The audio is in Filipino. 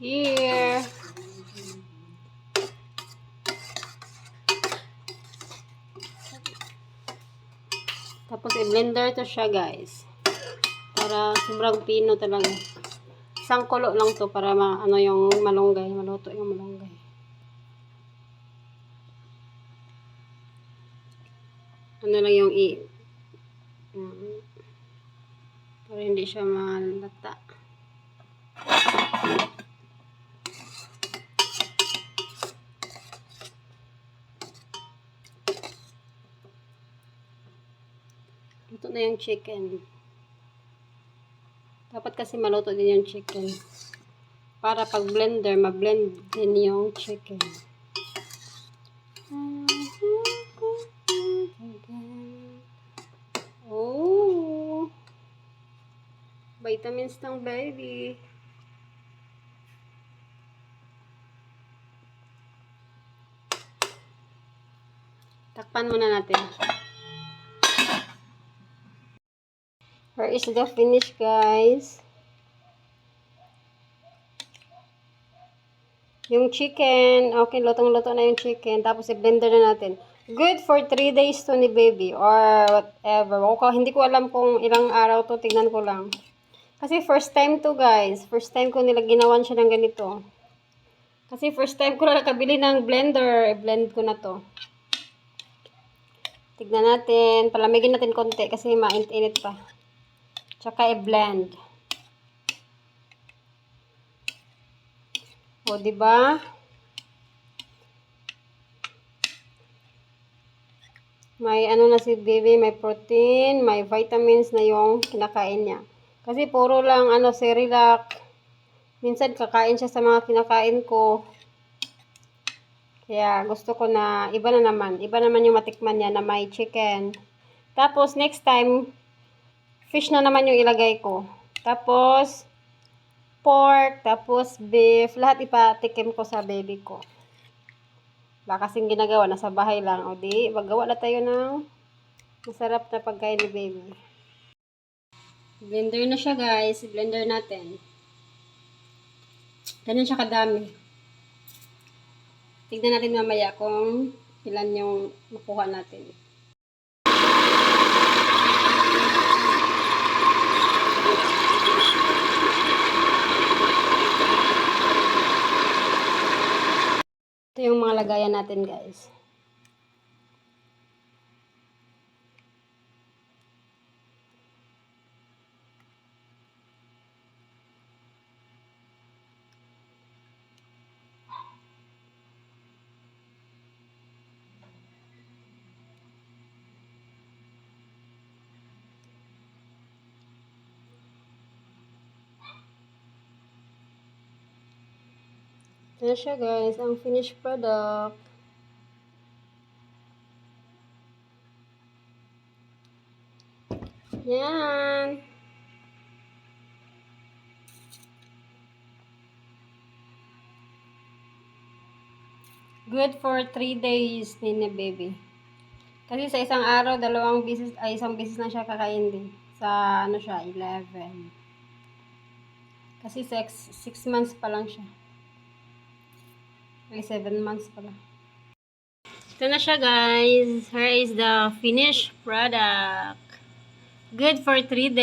Here. Tapos i-blender to siya, guys. Para sobrang pino talaga. Isang kulo lang to para ano yung malunggay, maluto yung malunggay. Ano lang yung para hindi siya malata. Luto na yung chicken. Dapat kasi maluto din yung chicken. Para pag blender, ma-blend din yung chicken. Oh! Vitamins ng baby. Takpan muna natin. Where is the finish, guys? Yung chicken, okay, lutong-luto na yung chicken. Tapos i-blender na natin. Good for 3 days to ni baby or whatever. Okay, hindi ko alam kung ilang araw to. Tignan ko lang. Kasi first time to, guys. First time ko nila ginawan siya ng ganito. Kasi first time ko na nakabili ng blender. I-blend ko na to. Tignan natin. Palamigin natin konti kasi mainit-init pa. Tsaka i-blend. O, diba? May ano na si baby, may protein, may vitamins na yung kinakain niya. Kasi puro lang ano, Cerelac. Minsan kakain siya sa mga kinakain ko. Kaya gusto ko na iba na naman. Iba naman yung matikman niya na may chicken. Tapos next time, fish na naman yung ilagay ko. Tapos pork, tapos beef, lahat ipatikim ko sa baby ko. Wala kasing ginagawa, nasa bahay lang. O di, magawa na tayo ng masarap na pagkain ni baby. Blender na siya, guys. Blender natin. Ganyan siya kadami. Tignan natin mamaya kung ilan yung makuha natin. Ito yung mga lagayan natin, guys. Ito na siya, guys, ang finished product. Yan. Good for 3 days din na baby. Kasi sa isang araw, isang beses na siya kakain din. Sa ano siya, 11. Kasi 6 months pa lang siya. Ay, 7 months pala. Ito na siya, guys. Here is the finished product. Good for 3 days.